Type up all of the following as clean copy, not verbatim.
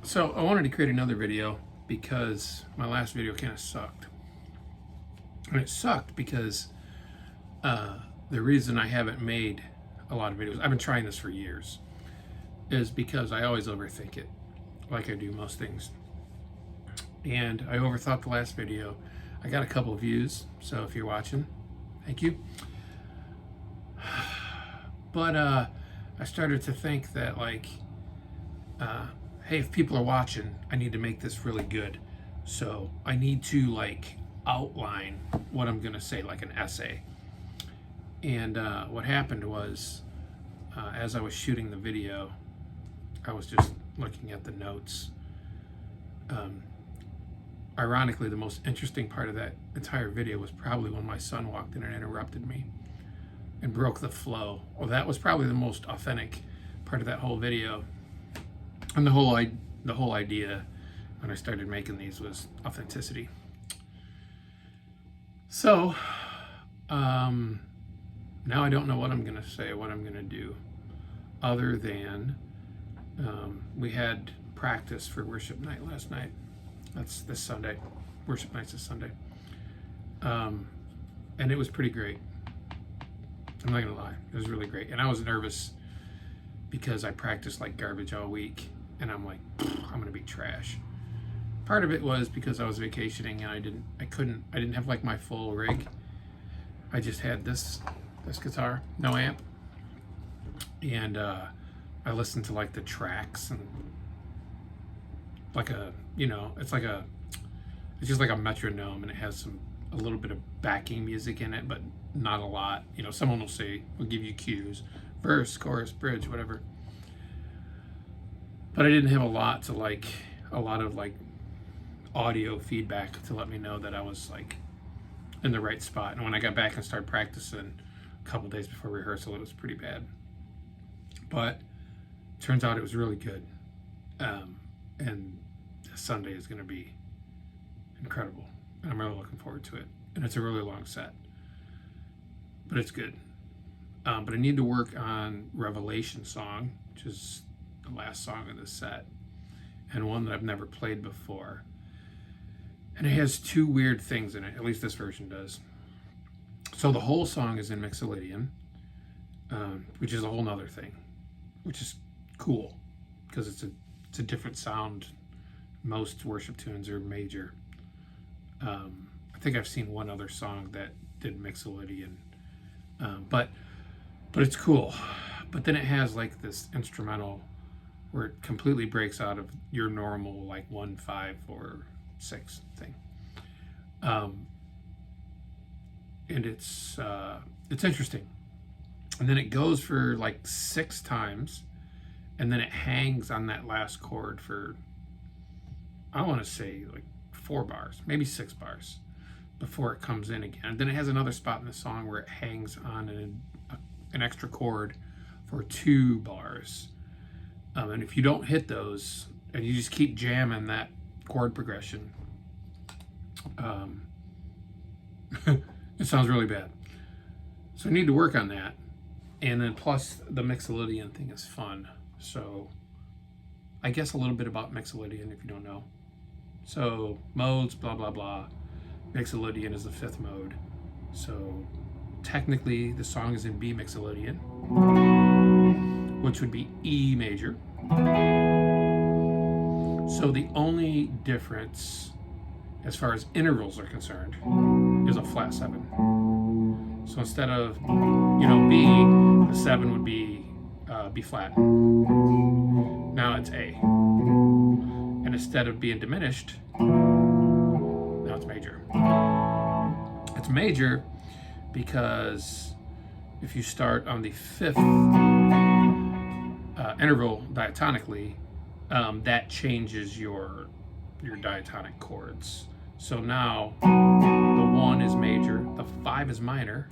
So I wanted to create another video because my last video kind of sucked. And it sucked because the reason I haven't made a lot of videos, I've been trying this for years, is because I always overthink it, like I do most things. And I overthought the last video. I got a couple of views, so if you're watching, thank you. But I started to think that, like, hey, if people are watching, I need to make this really good. So I need to, like, outline what I'm gonna say, like an essay. And what happened was, as I was shooting the video, I was just looking at the notes. Ironically, the most interesting part of that entire video was probably when my son walked in and interrupted me and broke the flow. Well, that was probably the most authentic part of that whole video. And the whole idea when I started making these was authenticity. So now I don't know what I'm gonna say, what I'm gonna do, other than we had practice for worship night last night. That's this Sunday. Worship night's this Sunday. And it was pretty great. I'm not gonna lie, it was really great. And I was nervous because I practiced like garbage all week, and I'm like, I'm gonna be trash. Part of it was because I was vacationing and I didn't have like my full rig. I just had this guitar, no amp, and I listened to like the tracks and like a, you know, it's just like a metronome, and it has a little bit of backing music in it, but not a lot. You know, someone will give you cues, verse, chorus, bridge, whatever. But I didn't have a lot of like audio feedback to let me know that I was like in the right spot. And when I got back and started practicing a couple days before rehearsal, it was pretty bad. But turns out it was really good. And Sunday is going to be incredible. And I'm really looking forward to it. And it's a really long set, but it's good. But I need to work on Revelation song, which is the last song of this set, and one that I've never played before. And it has two weird things in it, at least this version does. So the whole song is in Mixolydian, which is a whole nother thing, which is cool because it's a different sound. Most worship tunes are major. I think I've seen one other song that did Mixolydian, but it's cool. But then it has like this instrumental where it completely breaks out of your normal like 1, 5, or 6 thing, and it's interesting. And then it goes for like 6 times, and then it hangs on that last chord for, I want to say, like 4 bars, maybe 6 bars, before it comes in again. And then it has another spot in the song where it hangs on an extra chord for 2 bars. And if you don't hit those, and you just keep jamming that chord progression, it sounds really bad. So I need to work on that. And then plus the Mixolydian thing is fun. So I guess a little bit about Mixolydian if you don't know. So modes, blah, blah, blah. Mixolydian is the 5th mode. So technically the song is in B Mixolydian, which would be E major. So the only difference as far as intervals are concerned is a flat 7. So instead of, you know, B, the 7 would be B flat. Now it's A. And instead of being diminished, now it's major. It's major because if you start on the 5th interval diatonically, that changes your diatonic chords. So now the 1 is major, the 5 is minor,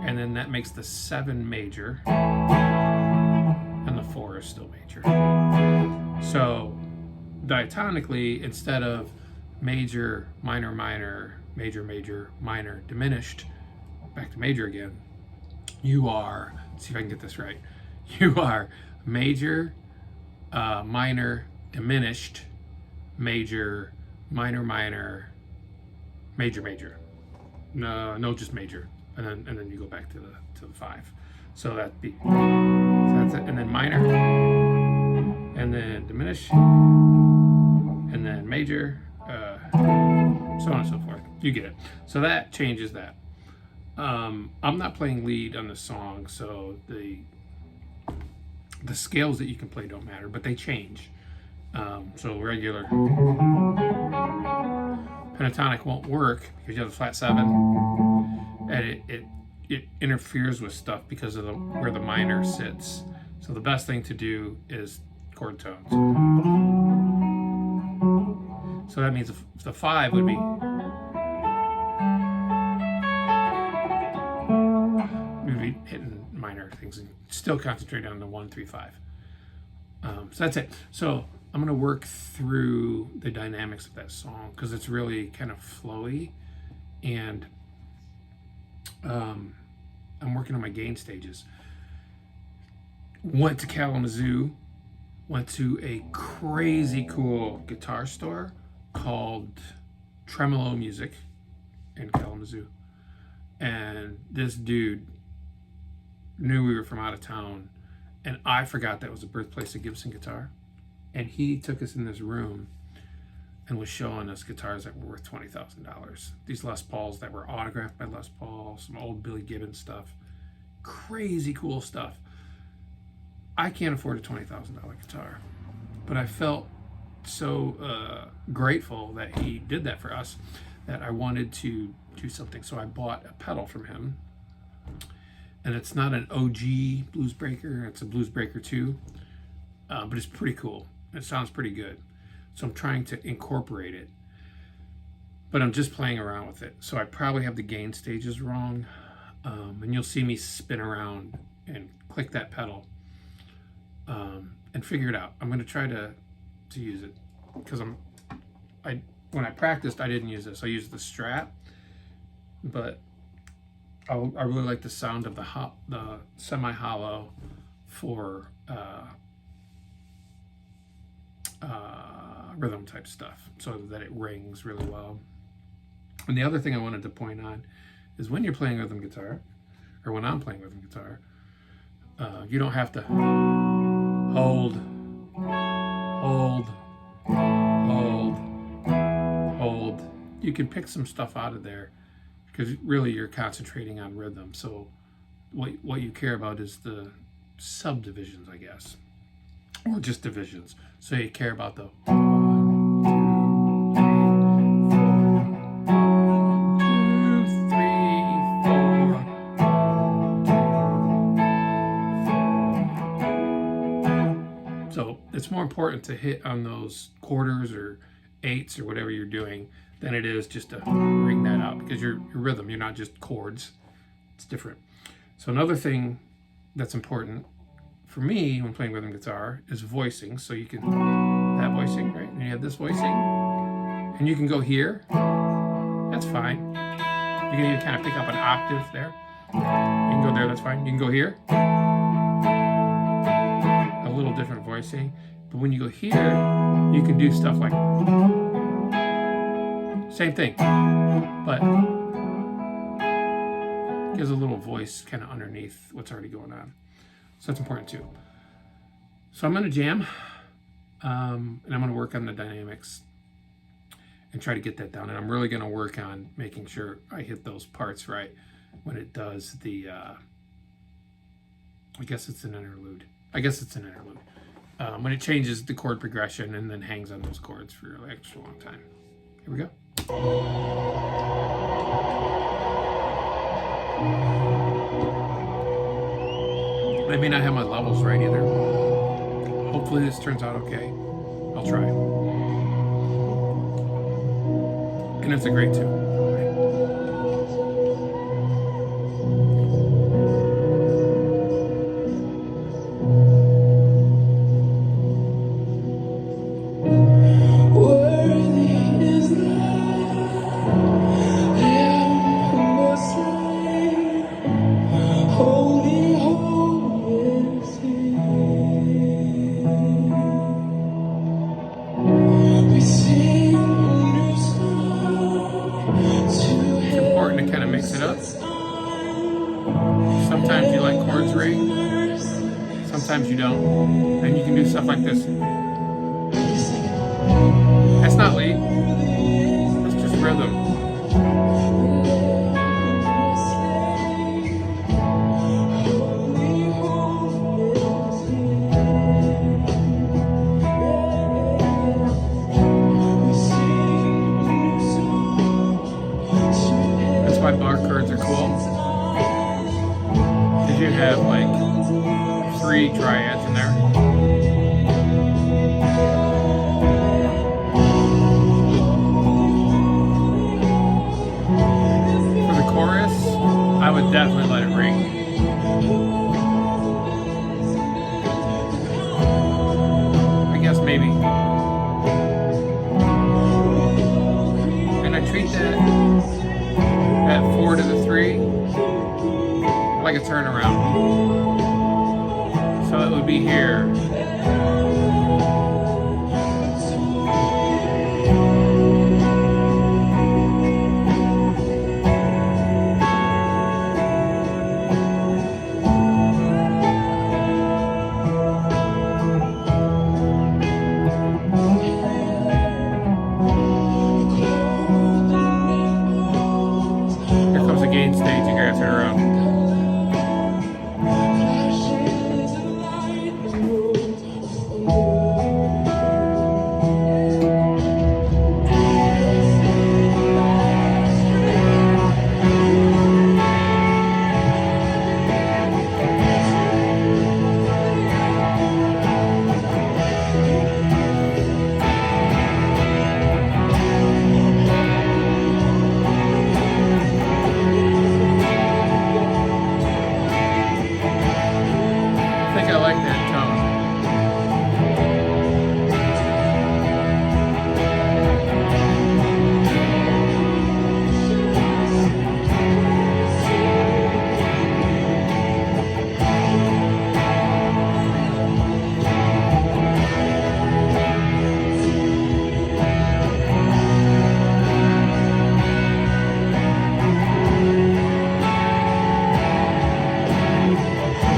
and then that makes the 7 major, and the 4 is still major. So diatonically, instead of major, minor, minor, major, major, minor, diminished, back to major again, you are, let's see if I can get this right, you are major, minor, diminished, major, minor, minor, major, major. No, just major, and then you go back to the 5. So that'd be, so that's it, and then minor, and then diminish, and then major, so on and so forth. You get it. So that changes that. I'm not playing lead on the song, so the scales that you can play don't matter, but they change. So regular pentatonic won't work because you have a flat 7, and it interferes with stuff because of where the minor sits. So the best thing to do is chord tones. So that means the 5 would be, hitting minor things and still concentrate on the 1, 3, 5. So that's it. So I'm going to work through the dynamics of that song because it's really kind of flowy, and I'm working on my gain stages. Went to Kalamazoo, went to a crazy cool guitar store called Tremolo Music in Kalamazoo, and this dude knew we were from out of town, and I forgot that was the birthplace of Gibson guitar, and he took us in this room and was showing us guitars that were worth $20,000. These Les Pauls that were autographed by Les Paul, some old Billy Gibbons stuff, crazy cool stuff. I can't afford a $20,000 guitar, but I felt so grateful that he did that for us that I wanted to do something. So I bought a pedal from him, and it's not an OG Blues Breaker, it's a Blues Breaker 2, but it's pretty cool. It sounds pretty good. So I'm trying to incorporate it, but I'm just playing around with it. So I probably have the gain stages wrong, and you'll see me spin around and click that pedal and figure it out. I'm going to try to use it because when I practiced, I didn't use this. I used the Strat, but I really like the sound of the semi-hollow for rhythm type stuff, so that it rings really well. And the other thing I wanted to point on is when you're playing rhythm guitar, or when I'm playing rhythm guitar, you don't have to hold, you can pick some stuff out of there because really you're concentrating on rhythm. So what you care about is the subdivisions, I guess, or just divisions. So you care about the 1, 2, 3, 4, 1, 2, 3, 4. So it's more important to hit on those quarters or 8s or whatever you're doing than it is just to ring that out, because your rhythm, you're not just chords, it's different. So another thing that's important for me when playing rhythm guitar is voicing. So you can have voicing, right? And you have this voicing, and you can go here. That's fine. You can even kind of pick up an octave there. You can go there, that's fine. You can go here. A little different voicing. But when you go here, you can do stuff like same thing, but gives a little voice kind of underneath what's already going on. So that's important too. So I'm going to jam, and I'm going to work on the dynamics and try to get that down. And I'm really going to work on making sure I hit those parts right when it does the, I guess it's an interlude. When it changes the chord progression and then hangs on those chords for an extra long time. Here we go. I may not have my levels right either. Hopefully this turns out okay. I'll try. And it's a great tune. chords right. Sometimes you don't. And you can do stuff like this. That's not lead. That's just rhythm. That's why bar chords are cool. Because you have like 3 triads in there. For the chorus, I would definitely let it ring. I guess maybe. And I treat that 4 to the 3 like a turnaround. So it would be here. Here comes the gain stage. You gotta turn around. I like that tone.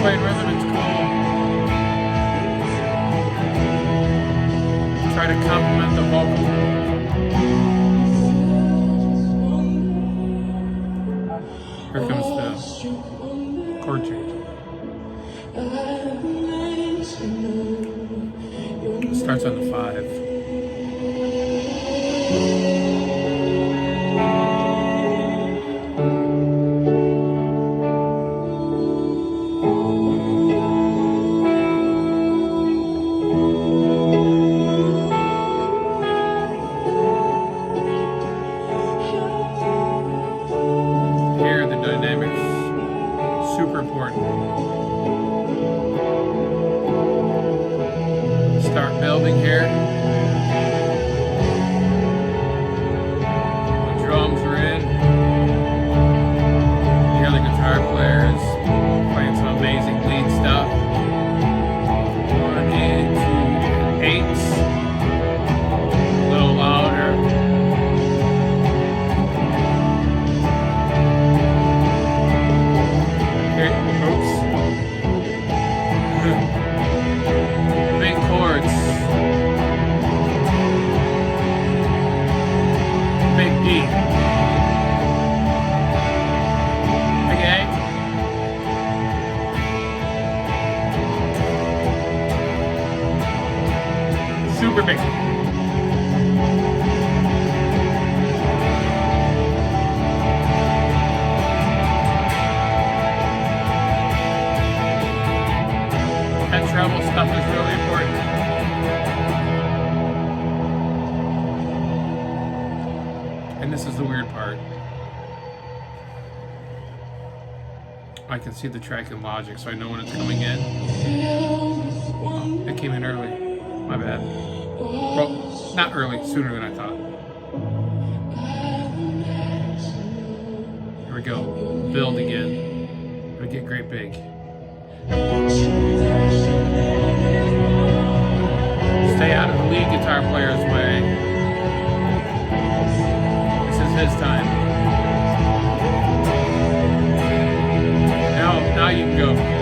Playing rhythm, it's cool. Try to complement the vocal. Here comes the chord change. It starts on the 5. Here, the dynamics, super important. Start building here. The drums are in. You hear the guitar players playing some amazing lead stuff. 1 and 2 8s. A little louder. Oops. Big chords. Big D. Big A. Super big. That treble stuff is really important. And this is the weird part. I can see the track in Logic, so I know when it's coming in. Oh, it came in early. My bad. Well, not early, sooner than I thought. Here we go. Build again. We get great big. Stay out of the lead guitar player's way. This is his time. Now you can go.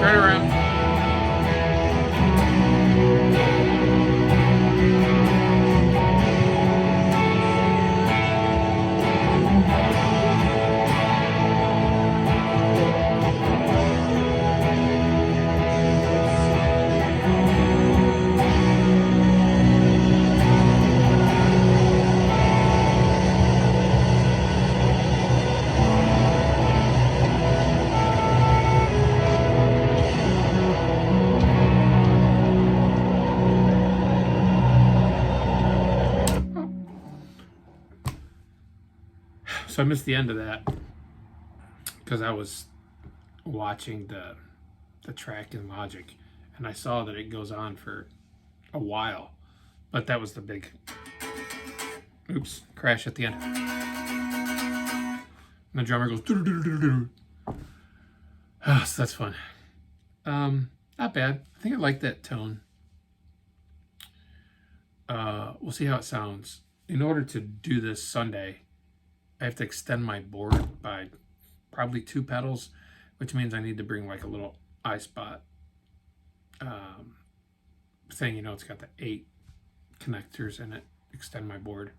Turn around. So I missed the end of that because I was watching the track in Logic, and I saw that it goes on for a while, but that was the big crash at the end. And the drummer goes doo-doo-doo-doo-doo. So that's fun. Not bad. I think I like that tone. We'll see how it sounds. In order to do this Sunday, I have to extend my board by probably 2 pedals, which means I need to bring like a little iSpot thing. You know, it's got the 8 connectors in it. Extend my board.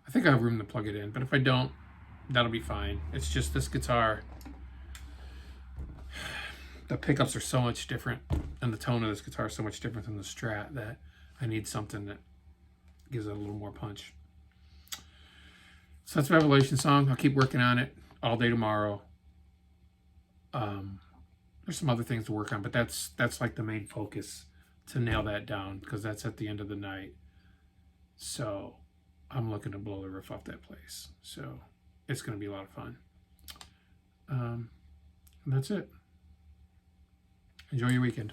I think I have room to plug it in, but if I don't, that'll be fine. It's just this guitar. The pickups are so much different, and the tone of this guitar is so much different than the Strat that I need something that gives it a little more punch. So that's Revelation song. I'll keep working on it all day tomorrow. There's some other things to work on, but that's like the main focus, to nail that down, because that's at the end of the night. So I'm looking to blow the roof off that place. So it's going to be a lot of fun. And that's it. Enjoy your weekend.